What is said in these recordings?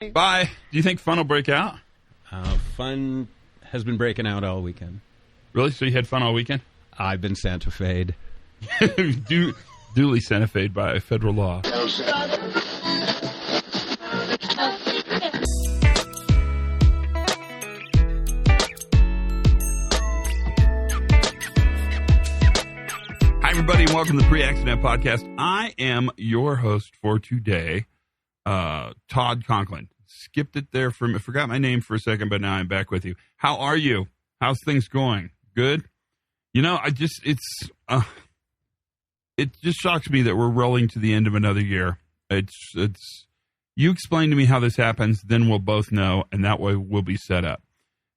Bye. Do you think fun will break out? Fun has been breaking out all weekend. Really? So you had fun all weekend? I've been Santa Fe'd. Duly Santa Fe'd by federal law. Hi, everybody, and welcome to the Pre-Accident Podcast. I am your host for today, Todd Conklin. Skipped it there I forgot my name for a second, but now I'm back with you. How are you? How's things going? Good? You know, it just shocks me that we're rolling to the end of another year. You explain to me how this happens, then we'll both know, and that way we'll be set up.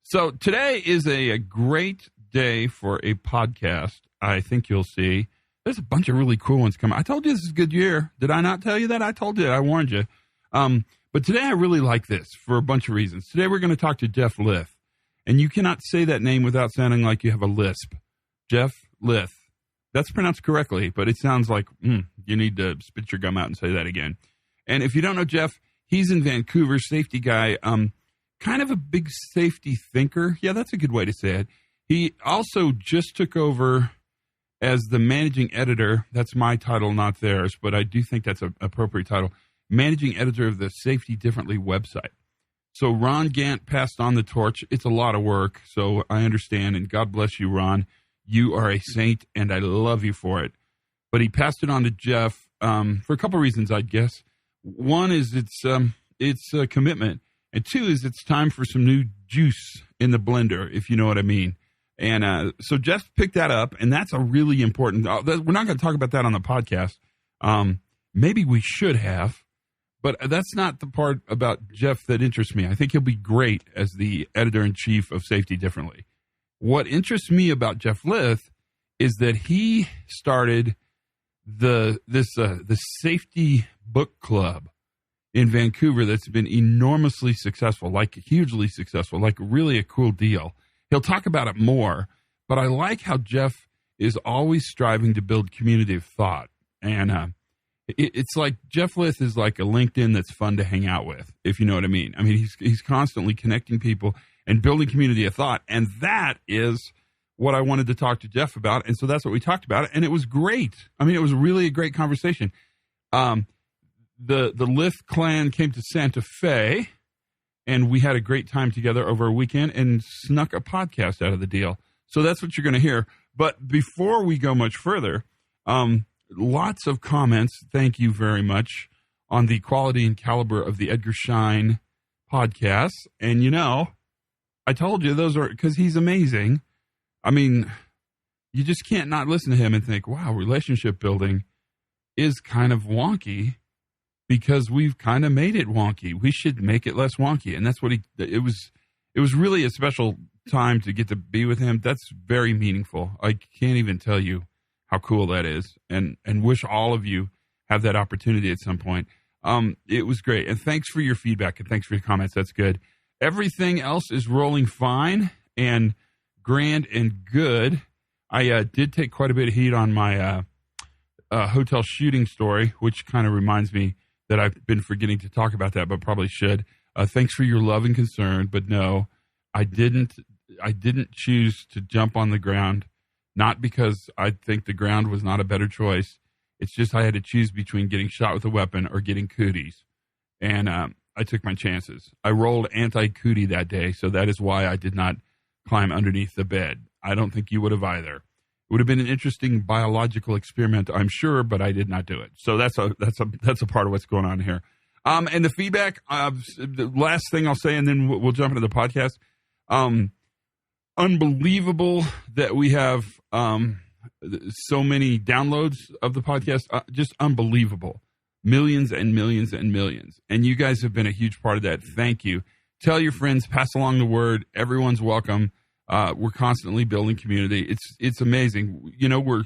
So today is a great day for a podcast. I think you'll see. There's a bunch of really cool ones coming. I told you this is a good year. Did I not tell you that? I told you. I warned you. But today I really like this for a bunch of reasons. Today we're going to talk to Jeff Lyth. And you cannot say that name without sounding like you have a lisp. Jeff Lyth. That's pronounced correctly, but it sounds like you need to spit your gum out and say that again. And if you don't know Jeff, he's in Vancouver, safety guy, kind of a big safety thinker. Yeah, that's a good way to say it. He also just took over as the managing editor. That's my title, not theirs, but I do think that's an appropriate title. Managing editor of the Safety Differently website. So Ron Gant passed on the torch. It's a lot of work, so I understand, and God bless you, Ron. You are a saint, and I love you for it. But he passed it on to Jeff for a couple reasons, I guess. One is it's a commitment, and two is it's time for some new juice in the blender, if you know what I mean. And so Jeff picked that up, and that's a really important. We're not going to talk about that on the podcast. Maybe we should have. But that's not the part about Jeff that interests me. I think he'll be great as the editor-in-chief of Safety Differently. What interests me about Jeff Lyth is that he started the safety book club in Vancouver that's been enormously successful, like hugely successful, like really a cool deal. He'll talk about it more, but I like how Jeff is always striving to build community of thought. And it's like Jeff Lyth is like a LinkedIn that's fun to hang out with, if you know what I mean. I mean, he's constantly connecting people and building community of thought, and that is what I wanted to talk to Jeff about, and so that's what we talked about, and it was great. I mean, it was really a great conversation. The Lyth clan came to Santa Fe, and we had a great time together over a weekend and snuck a podcast out of the deal. So that's what you're going to hear. But before we go much further, lots of comments, thank you very much, on the quality and caliber of the Edgar Schein podcasts. And, you know, I told you those are, because he's amazing. I mean, you just can't not listen to him and think, wow, relationship building is kind of wonky because we've kind of made it wonky. We should make it less wonky. And that's what it was really a special time to get to be with him. That's very meaningful. I can't even tell you how cool that is, and wish all of you have that opportunity at some point. It was great, and thanks for your feedback, and thanks for your comments. That's good. Everything else is rolling fine and grand and good. I did take quite a bit of heat on my hotel shooting story, which kind of reminds me that I've been forgetting to talk about that, but probably should. Thanks for your love and concern, but no, I didn't choose to jump on the ground. Not because I think the ground was not a better choice. It's just I had to choose between getting shot with a weapon or getting cooties. And I took my chances. I rolled anti-cootie that day, so that is why I did not climb underneath the bed. I don't think you would have either. It would have been an interesting biological experiment, I'm sure, but I did not do it. So that's a part of what's going on here. And the feedback, the last thing I'll say, and then we'll jump into the podcast. Unbelievable that we have so many downloads of the podcast. Just unbelievable. Millions and millions and millions. And you guys have been a huge part of that. Thank you. Tell your friends, pass along the word. Everyone's welcome. We're constantly building community. It's amazing. You know, we're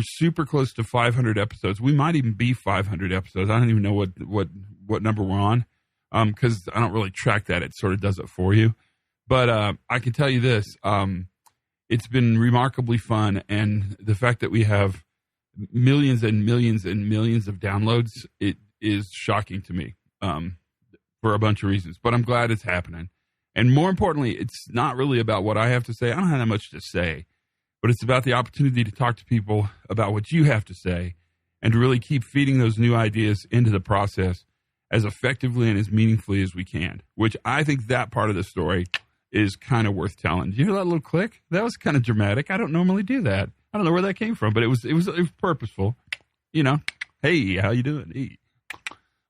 super close to 500 episodes. We might even be 500 episodes. I don't even know what number we're on because I don't really track that. It sort of does it for you. But I can tell you this, it's been remarkably fun, and the fact that we have millions and millions and millions of downloads, it is shocking to me. for a bunch of reasons, but I'm glad it's happening. And more importantly, it's not really about what I have to say. I don't have that much to say, but it's about the opportunity to talk to people about what you have to say and to really keep feeding those new ideas into the process as effectively and as meaningfully as we can, which I think that part of the story is kind of worth telling. Did you hear that little click? That was kind of dramatic. I don't normally do that. I don't know where that came from, but it was purposeful. You know, hey, how you doing? Hey,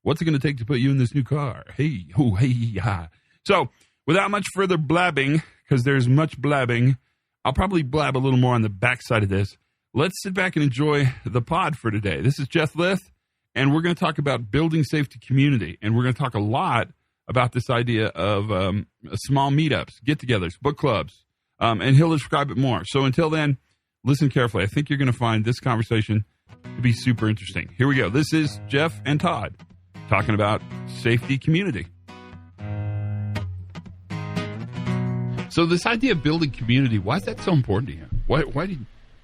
what's it going to take to put you in this new car? Hey, oh, hey, ha. So without much further blabbing, because there's much blabbing, I'll probably blab a little more on the backside of this. Let's sit back and enjoy the pod for today. This is Jeff Lyth, and we're going to talk about building safety community, and we're going to talk a lot about this idea of small meetups, get-togethers, book clubs, and he'll describe it more. So until then, listen carefully. I think you're going to find this conversation to be super interesting. Here we go. This is Jeff and Todd talking about safety community. So this idea of building community, why is that so important to you?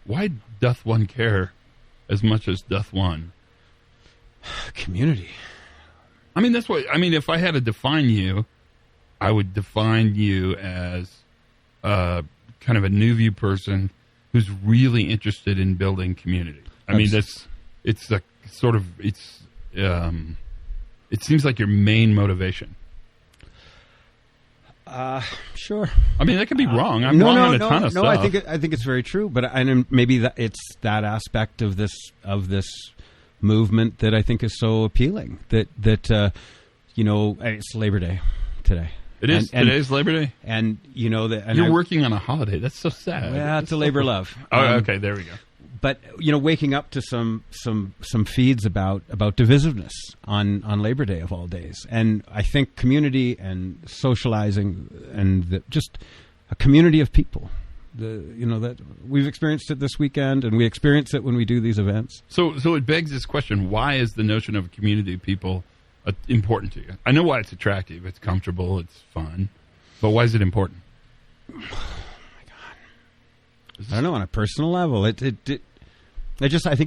Why doth one care as much as doth one? Community. I mean, that's what I mean. If I had to define you, I would define you as kind of a new view person who's really interested in building community. I mean, it seems like your main motivation. Sure. I mean, that could be wrong. I'm wrong on a ton of stuff. I think it's very true. But maybe it's that aspect of this movement that I think is so appealing. That it's Labor Day today. It is. Today's Labor Day, and you know that and you're working on a holiday. That's so sad. Yeah, it's a labor love. Oh, okay. There we go. But waking up to some feeds about divisiveness on Labor Day of all days, and I think community and socializing and just a community of people. That we've experienced it this weekend, and we experience it when we do these events. So it begs this question: why is the notion of a community of people important to you? I know why it's attractive. It's comfortable. It's fun. But why is it important? Oh my God! I don't know. On a personal level, I think it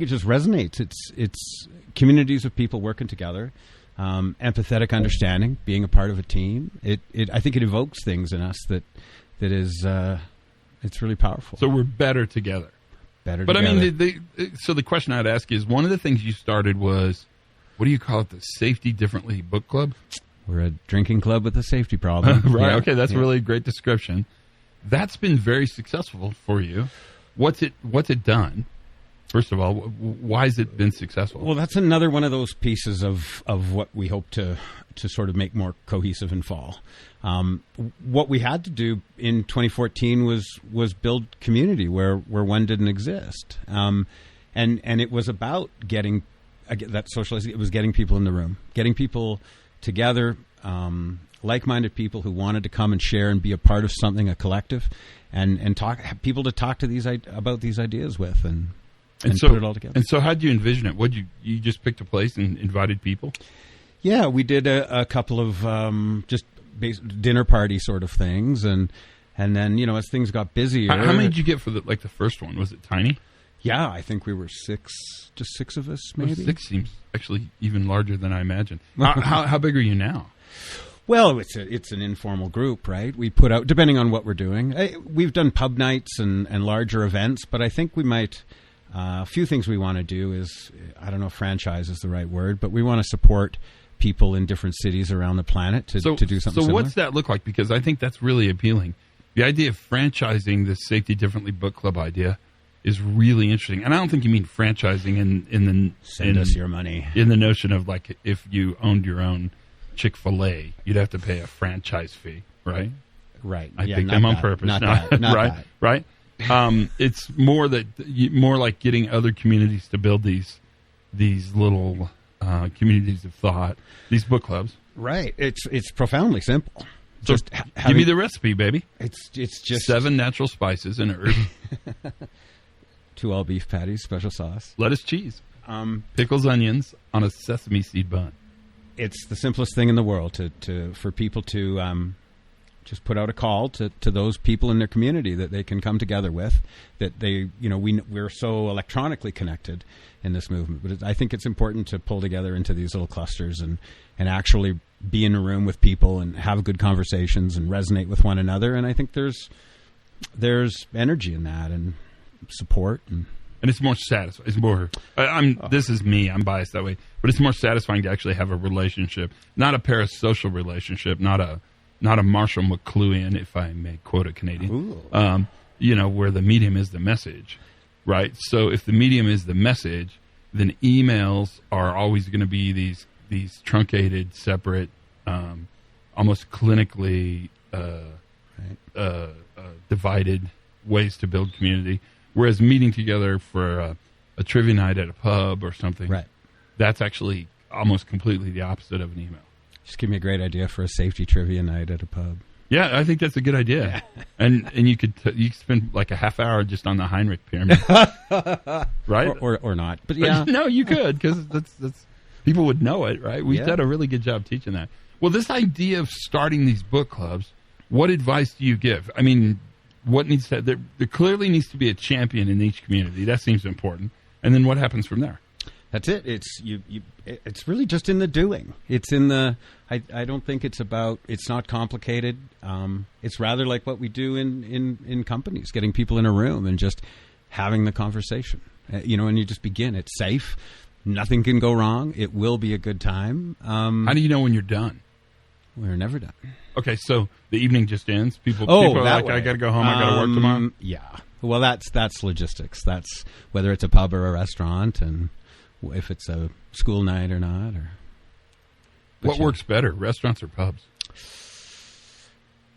just resonates. It's communities of people working together, empathetic understanding, being a part of a team. I think it evokes things in us that is it's really powerful. So we're better together. But together. I mean, so the question I'd ask is, one of the things you started was, what do you call it? The Safety Differently Book Club? We're a drinking club with a safety problem. Right. Yeah. Okay. That's a really great description. That's been very successful for you. What's it done? First of all, why has it been successful? Well, that's another one of those pieces of what we hope to sort of make more cohesive in fall. What we had to do in 2014 was build community where one didn't exist, and it was about getting that socializing. It was getting people in the room, getting people together, like-minded people who wanted to come and share and be a part of something, a collective, and have people to talk to about these ideas with, and so, put it all together. And so, how did you envision it? You just picked a place and invited people? Yeah, we did a couple of just dinner party sort of things, and then as things got busier. How many did you get for the first one? Was it tiny? Yeah, I think we were six of us, maybe. Well, 6 seems actually even larger than I imagined. How big are you now? Well, it's an informal group, right? We put out, depending on what we're doing. We've done pub nights and larger events, but I think we might. A few things we want to do is, I don't know if franchise is the right word, but we want to support people in different cities around the planet to do something similar. So what's that look like? Because I think that's really appealing. The idea of franchising the Safety Differently Book Club idea is really interesting. And I don't think you mean franchising Send us your money. In the notion of like if you owned your own Chick-fil-A, you'd have to pay a franchise fee, right? Right. I think I'm on purpose. Not that. Right? It's more like getting other communities to build these little communities of thought, these book clubs. Right. It's profoundly simple. So just give me the recipe, baby. It's just 7 natural spices and herbs. 2 all beef patties, special sauce, lettuce, cheese, pickles, onions on a sesame seed bun. It's the simplest thing in the world for people to just put out a call to those people in their community that they can come together with, that they, we're so electronically connected in this movement. But I think it's important to pull together into these little clusters and actually be in a room with people and have good conversations and resonate with one another. And I think there's energy in that and support and it's more satisfying. It's more. This is me. I'm biased that way, but it's more satisfying to actually have a relationship, not a parasocial relationship, not a Marshall McLuhan, if I may quote a Canadian. Where the medium is the message, right? So if the medium is the message, then emails are always going to be these truncated, separate, almost clinically divided ways to build community. Whereas meeting together for a trivia night at a pub or something, right, that's actually almost completely the opposite of an email. Just give me a great idea for a safety trivia night at a pub. Yeah, I think that's a good idea. Yeah. and you could spend like a half hour just on the Heinrich pyramid, right? Or not, but yeah, no, you could, because that's people would know it, right? We've done a really good job teaching that. Well, this idea of starting these book clubs, what advice do you give? I mean, what needs to there clearly needs to be a champion in each community. That seems important. And then what happens from there? That's it. It's It's really just in the doing. It's in the. I don't think it's about. It's not complicated. It's rather like what we do in companies, getting people in a room and just having the conversation. And you just begin. It's safe. Nothing can go wrong. It will be a good time. How do you know when you're done? We're never done. Okay, so the evening just ends. People are like, I got to go home. I got to work tomorrow. Yeah. Well, that's logistics. That's whether it's a pub or a restaurant, and if it's a school night or not. What works better, restaurants or pubs?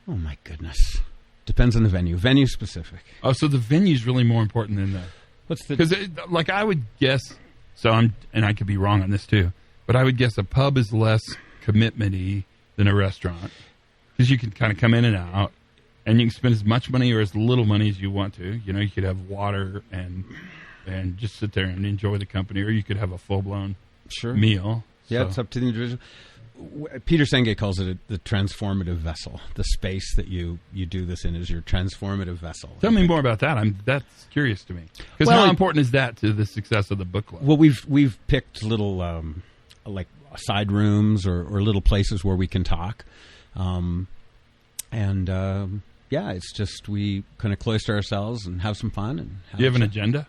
Oh my goodness, depends on the venue. Venue specific. Oh, so the venue's really more important than the. Because I would guess. So and I could be wrong on this too, but I would guess a pub is less commitment-y than a restaurant, because you can kind of come in and out, and you can spend as much money or as little money as you want to. You could have water and just sit there and enjoy the company, or you could have a full-blown meal. Yeah, it's up to the individual. Peter Senge calls it the transformative vessel. The space that you do this in is your transformative vessel. Tell me more about that. That's curious to me. Because how important is that to the success of the book club? Well, we've picked little like side rooms or little places where we can talk, it's just we kind of cloister ourselves and have some fun. And do you have an agenda?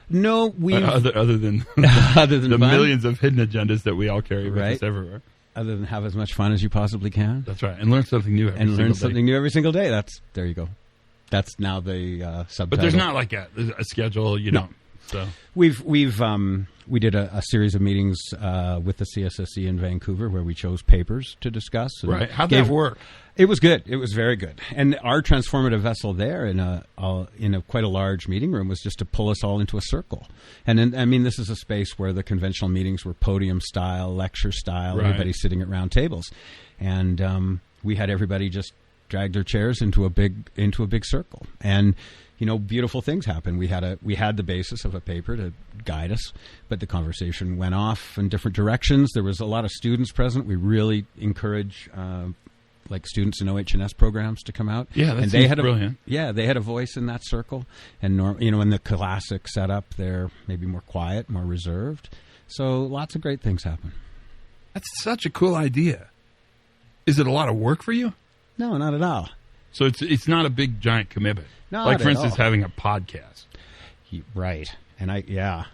No, we other than the millions of hidden agendas that we all carry with us everywhere. Other than have as much fun as you possibly can. That's right, and learn something new every single day. There you go. That's now the subtitle. But there's not like a schedule, don't. So we did a series of meetings with the CSSE in Vancouver where we chose papers to discuss. Right. How'd that work? It was good. It was very good. And our transformative vessel there in a quite a large meeting room was just to pull us all into a circle. And then, this is a space where the conventional meetings were podium style, lecture style, everybody sitting at round tables. And we had everybody just drag their chairs into a big circle. And beautiful things happen. We had the basis of a paper to guide us, but the conversation went off in different directions. There was a lot of students present. We really encourage students in OH&S programs to come out. Yeah, that seems brilliant. They had a voice in that circle. And in the classic setup, they're maybe more quiet, more reserved. So lots of great things happen. That's such a cool idea. Is it a lot of work for you? No, not at all. So it's not a big giant commitment. No, like for instance, having a podcast. Right. And I got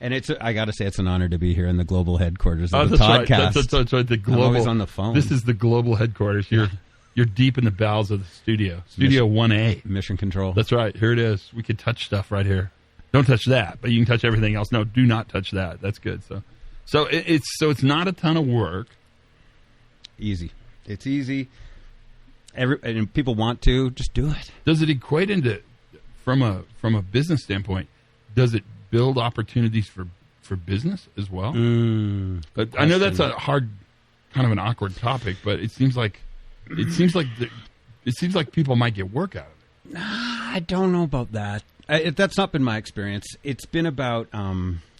to say, it's an honor to be here in the global headquarters of the podcast. Right. That's right. The global. I'm always on the phone. This is the global headquarters. You're deep in the bowels of the studio. Studio 1A. Mission control. That's right. Here it is. We could touch stuff right here. Don't touch that, but you can touch everything else. No, do not touch that. That's good. So it's not a ton of work. Easy. It's easy. And people want to just do it. Does it equate into from a business standpoint? Does it build opportunities for business as well? I know that's a hard, kind of an awkward topic, but it seems like people might get work out of it. I don't know about that. That's not been my experience. It's been about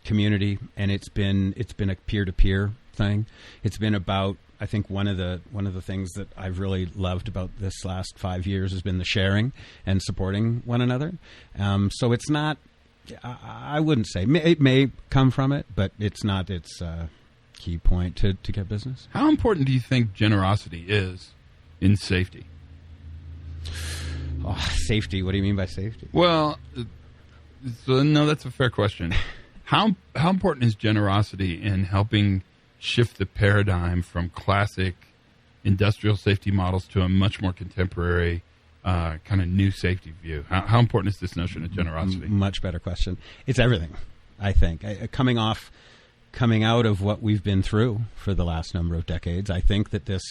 community, and it's been a peer-to-peer thing. It's been about, I think one of the things that I've really loved about this last 5 years has been the sharing and supporting one another. So it's not. I wouldn't say it may come from it, but it's not. It's key point to get business. How important do you think generosity is in safety? Oh, safety. What do you mean by safety? Well, no, that's a fair question. How important is generosity in helping shift the paradigm from classic industrial safety models to a much more contemporary kind of new safety view? How important is this notion of generosity? Much better question. It's everything, I think. Coming out of what we've been through for the last number of decades, I think that this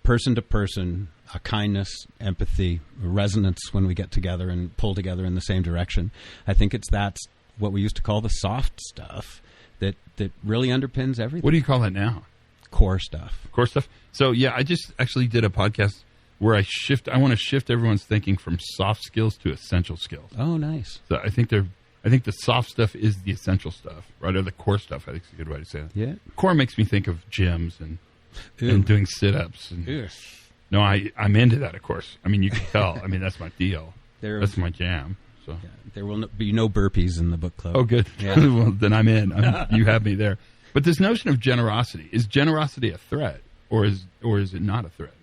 person-to-person kindness, empathy, resonance when we get together and pull together in the same direction, I think that's what we used to call the soft stuff that really underpins everything. What do you call that now? Core stuff. Core stuff. So, yeah, I just actually did a podcast where I want to shift everyone's thinking from soft skills to essential skills. Oh, nice. So I think the soft stuff is the essential stuff, right? Or the core stuff, I think is a good way to say it. Yeah. Core makes me think of gyms and doing sit-ups. No, I'm into that, of course. I mean, you can tell. I mean, that's my deal. That's my jam. So yeah, there will be no burpees in the book club. Oh, good. Yeah. Well, then I'm in. You have me there. But this notion of generosity, is generosity a threat or is it not a threat?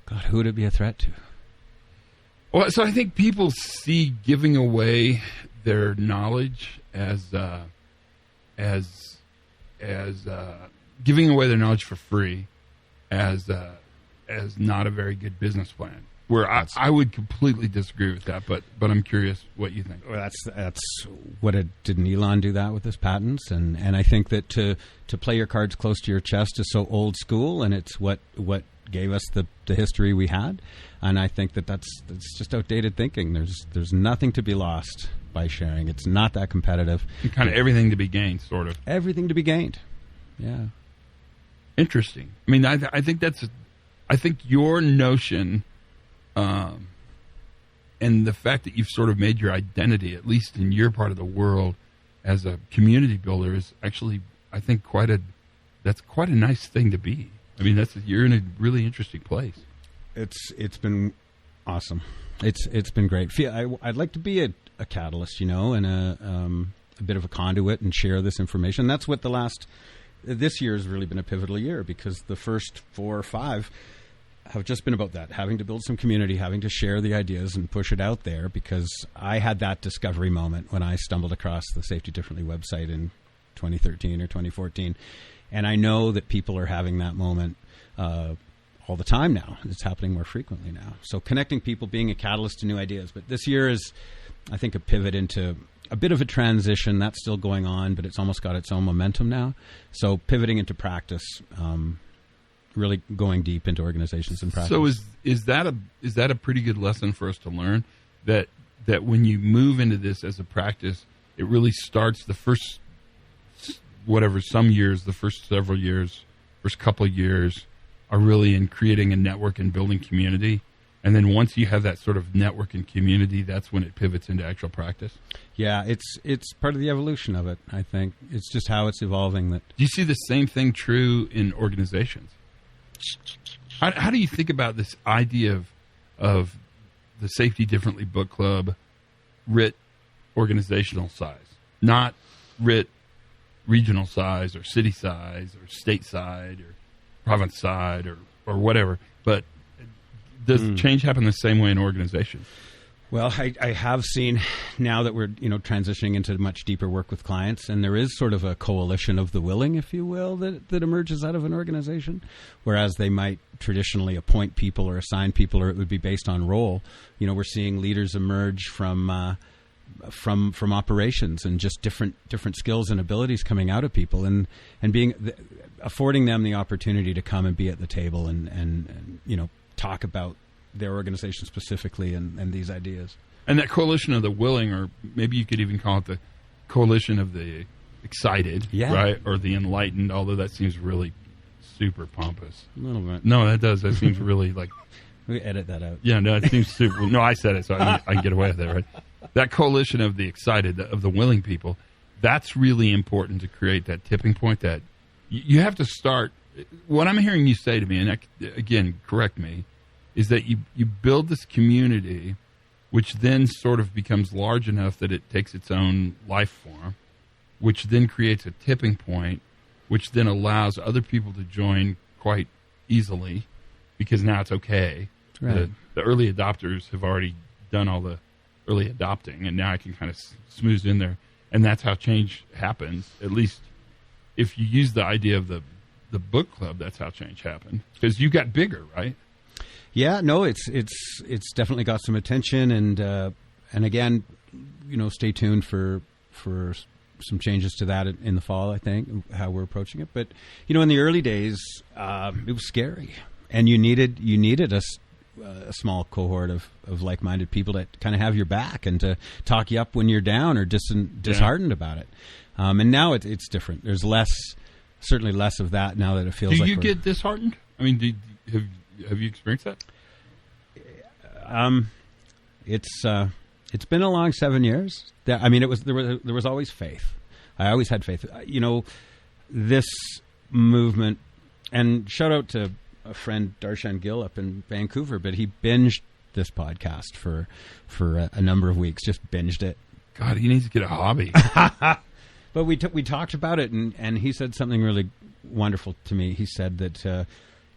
God, who would it be a threat to? Well, so I think people see giving away their knowledge as giving away their knowledge for free as not a very good business plan. Where I would completely disagree with that, but I'm curious what you think. Well, that's what didn't Elon do that with his patents, and I think that to play your cards close to your chest is so old school, and it's what gave us the history we had, and I think that's just outdated thinking. There's nothing to be lost by sharing. It's not that competitive. And kind of everything to be gained, sort of. Everything to be gained. Yeah. Interesting. I mean, I think your notion. And the fact that you've sort of made your identity, at least in your part of the world, as a community builder is actually, I think, that's quite a nice thing to be. I mean, you're in a really interesting place. It's been awesome. It's been great. I'd like to be a catalyst, and a bit of a conduit and share this information. That's what this year has really been a pivotal year, because the first 4 or 5 have just been about that, having to build some community, having to share the ideas and push it out there, because I had that discovery moment when I stumbled across the Safety Differently website in 2013 or 2014. And I know that people are having that moment all the time now. It's happening more frequently now. So connecting people, being a catalyst to new ideas. But this year is, I think, a pivot into a bit of a transition. That's still going on, but it's almost got its own momentum now. So pivoting into practice, really going deep into organizations and practice. So is that a pretty good lesson for us to learn, that when you move into this as a practice, it really starts the first several years, first couple of years are really in creating a network and building community. And then once you have that sort of network and community, that's when it pivots into actual practice. Yeah, it's part of the evolution of it, I think. It's just how it's evolving. Do you see the same thing true in organizations? How do you think about this idea of the Safety Differently book club writ organizational size, not writ regional size or city size or state side or province side or whatever, but does change happen the same way in organizations? Well, I have seen now that we're transitioning into much deeper work with clients, and there is sort of a coalition of the willing, if you will, that emerges out of an organization, whereas they might traditionally appoint people or assign people, or it would be based on role. We're seeing leaders emerge from operations and just different skills and abilities coming out of people, and affording them the opportunity to come and be at the table and talk about their organization specifically and these ideas. And that coalition of the willing, or maybe you could even call it the coalition of the excited, right? Or the enlightened, although that seems really super pompous. A little bit. No, that does. That seems really like... We edit that out. Yeah, no, it seems super... No, I said it, so I can get away with it, right? That coalition of the excited, of the willing people, that's really important to create that tipping point that you have to start... What I'm hearing you say to me, and again, correct me, is that you build this community, which then sort of becomes large enough that it takes its own life form, which then creates a tipping point, which then allows other people to join quite easily because now it's okay. Right. The early adopters have already done all the early adopting, and now I can kind of smooth in there. And that's how change happens. At least if you use the idea of the book club, that's how change happened. Because you got bigger, right? Yeah, no, it's definitely got some attention, and again, stay tuned for some changes to that in the fall. I think how we're approaching it, but in the early days, it was scary, and you needed a small cohort of like-minded people that kind of have your back and to talk you up when you're down or disheartened about it. And now it's different. There's certainly less of that now that it feels. Do you get disheartened? I mean, have you experienced that? It's been a long 7 years. There was always faith. I always had faith. This movement, and shout out to a friend, Darshan Gill, up in Vancouver, but he binged this podcast for a number of weeks. Just binged it. God, he needs to get a hobby. But we talked about it, and he said something really wonderful to me. He said that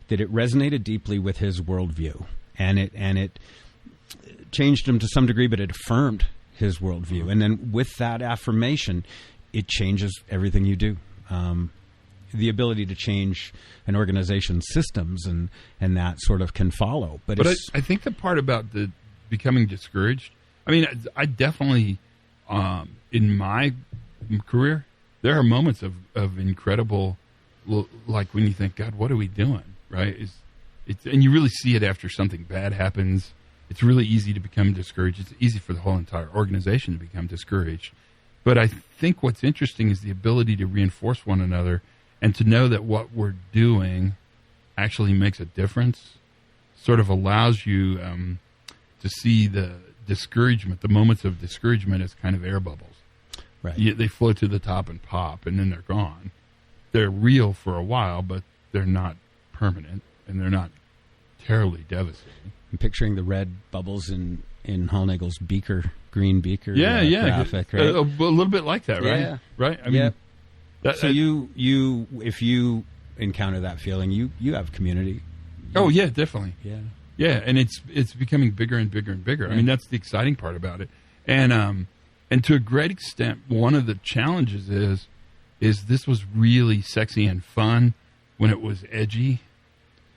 it resonated deeply with his worldview, and it changed him to some degree, but it affirmed his worldview. And then with that affirmation, it changes everything you do. The ability to change an organization's systems and that sort of can follow. But I think the part about the becoming discouraged, I mean, I definitely, in my career, there are moments of incredible, like when you think, God, what are we doing? Right? And you really see it after something bad happens. It's really easy to become discouraged. It's easy for the whole entire organization to become discouraged. But I think what's interesting is the ability to reinforce one another and to know that what we're doing actually makes a difference, sort of allows you to see the discouragement, the moments of discouragement as kind of air bubbles. Right. They float to the top and pop, and then they're gone. They're real for a while, but they're not permanent, and they're not terribly devastating. I'm picturing the red bubbles in Hallnagel's green beaker graphic, right? A little bit like that, right? Yeah. Right? I mean, so you if you encounter that feeling, you have community. Oh, yeah, definitely. Yeah. Yeah, and it's becoming bigger and bigger and bigger. I mean, that's the exciting part about it. And to a great extent, one of the challenges is this was really sexy and fun when it was edgy,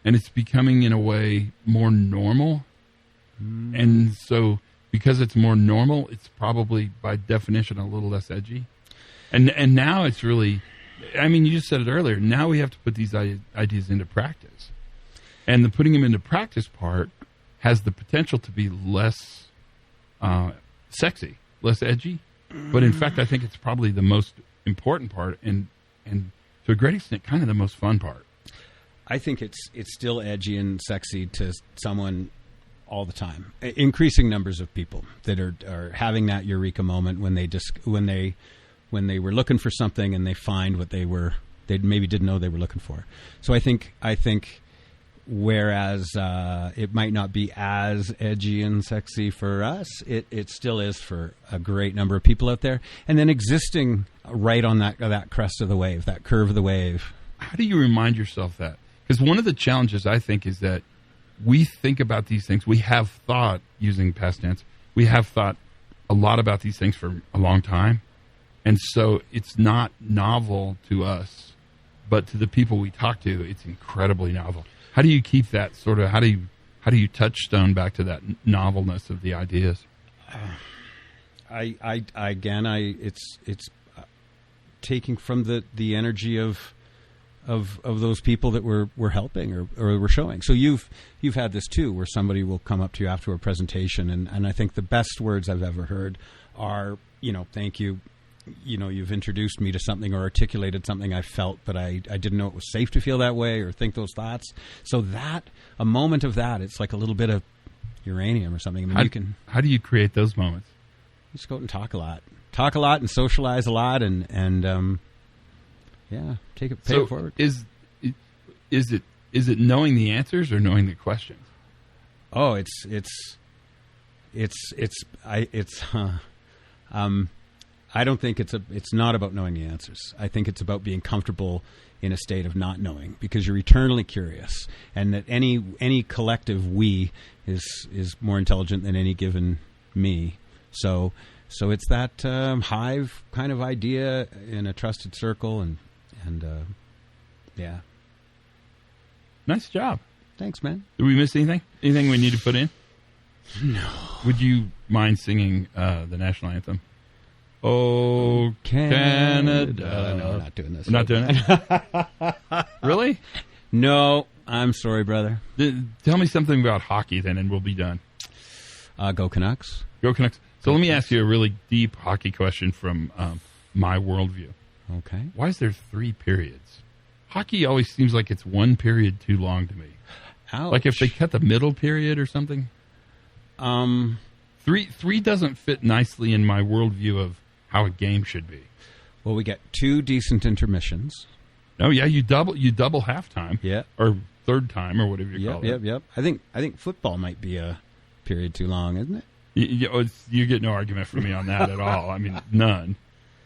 and it's becoming, in a way, more normal. And so because it's more normal, it's probably, by definition, a little less edgy. And now it's really, I mean, you just said it earlier, now we have to put these ideas into practice. And the putting them into practice part has the potential to be less sexy, less edgy. But in fact, I think it's probably the most important part and to a great extent, kind of the most fun part. I think it's still edgy and sexy to someone all the time. Increasing numbers of people that are having that eureka moment when they were looking for something and they find what they maybe didn't know they were looking for. So I think whereas it might not be as edgy and sexy for us, it still is for a great number of people out there. And then existing right on that crest of the wave, that curve of the wave. How do you remind yourself that? Because one of the challenges, I think, is that we think about these things. We have thought, using past tense, we have thought a lot about these things for a long time. And so it's not novel to us, but to the people we talk to, it's incredibly novel. How do you keep that sort of, how do you touchstone back to that novelness of the ideas? It's taking from the energy of those people that we're helping or we're showing. So you've had this too, where somebody will come up to you after a presentation, and I think the best words I've ever heard are, thank you. You've introduced me to something or articulated something I felt, but I didn't know it was safe to feel that way or think those thoughts. So a moment of that, it's like a little bit of uranium or something. I mean, how do you create those moments? You just go out and talk a lot and socialize a lot and pay it forward. Is it knowing the answers or knowing the questions? Oh, I don't think it's not about knowing the answers. I think it's about being comfortable in a state of not knowing, because you're eternally curious, and that any collective we is more intelligent than any given me. So it's that hive kind of idea in a trusted circle, and yeah. Nice job. Thanks, man. Did we miss anything? Anything we need to put in? No. Would you mind singing the national anthem? Oh, Canada. No, we're not doing this. We're not doing it? Really? No, I'm sorry, brother. Tell me something about hockey then, and we'll be done. Go Canucks. Go Canucks. So let me ask you a really deep hockey question from my worldview. Okay. Why is there 3 periods? Hockey always seems like it's 1 period too long to me. Ouch. Like if they cut the middle period or something. 3 doesn't fit nicely in my worldview of how a game should be. Well, we get 2 decent intermissions. Oh yeah, you double halftime. Yeah. Or third time, or whatever you call it. Yep. I think football might be a period too long, isn't it? You get no argument from me on that at all. I mean, none.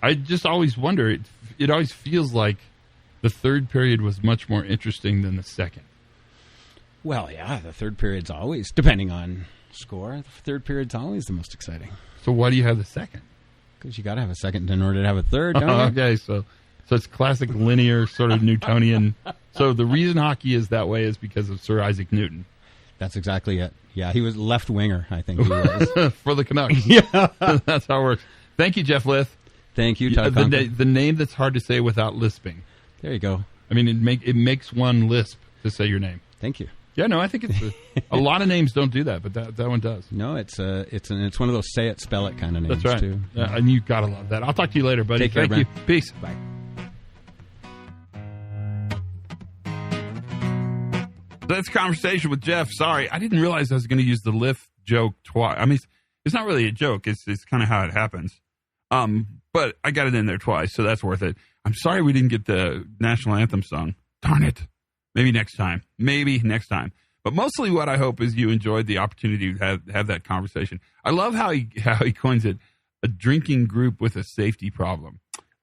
I just always wonder. It always feels like the third period was much more interesting than the second. Well, yeah, the third period's always, depending on score, the third period's always the most exciting. So why do you have the second? Because you got to have a second in order to have a third, don't you? Okay, so it's classic linear, sort of Newtonian. So the reason hockey is that way is because of Sir Isaac Newton. That's exactly it. Yeah, he was left winger, I think he was. For the Canucks. Yeah. That's how it works. Thank you, Jeff Lyth. Thank you, Todd. The name that's hard to say without lisping. There you go. I mean, it makes one lisp to say your name. Thank you. Yeah, no, I think it's a lot of names don't do that, but that one does. No, it's one of those say it, spell it kind of names. That's right. Too. And you gotta love that. I'll talk to you later, buddy. Take care, Thank you. Peace. Bye. That's conversation with Jeff. Sorry, I didn't realize I was going to use the Lyth joke twice. I mean, it's not really a joke. It's kind of how it happens. But I got it in there twice, so that's worth it. I'm sorry we didn't get the national anthem sung. Darn it. Maybe next time. But mostly what I hope is you enjoyed the opportunity to have that conversation. I love how he coins it, a drinking group with a safety problem.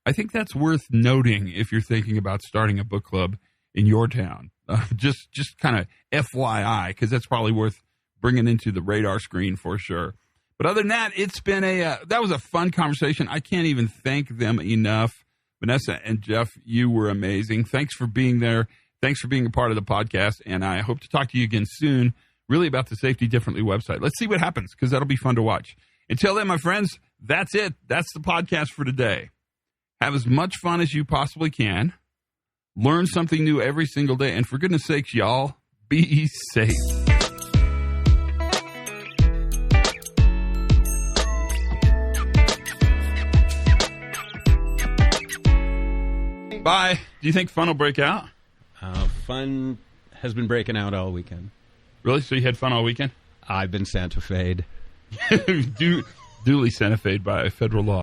I think that's worth noting if you're thinking about starting a book club in your town. Just kind of FYI, because that's probably worth bringing into the radar screen for sure. But other than that, it's been that was a fun conversation. I can't even thank them enough. Vanessa and Jeff, you were amazing. Thanks for being there. Thanks for being a part of the podcast, and I hope to talk to you again soon, really about the Safety Differently website. Let's see what happens, because that'll be fun to watch. Until then, my friends, that's it. That's the podcast for today. Have as much fun as you possibly can. Learn something new every single day, and for goodness sakes, y'all, be safe. Bye. Do you think fun will break out? Fun has been breaking out all weekend. Really? So you had fun all weekend? I've been Santa Fe'd. Duly Santa Fe'd by federal law.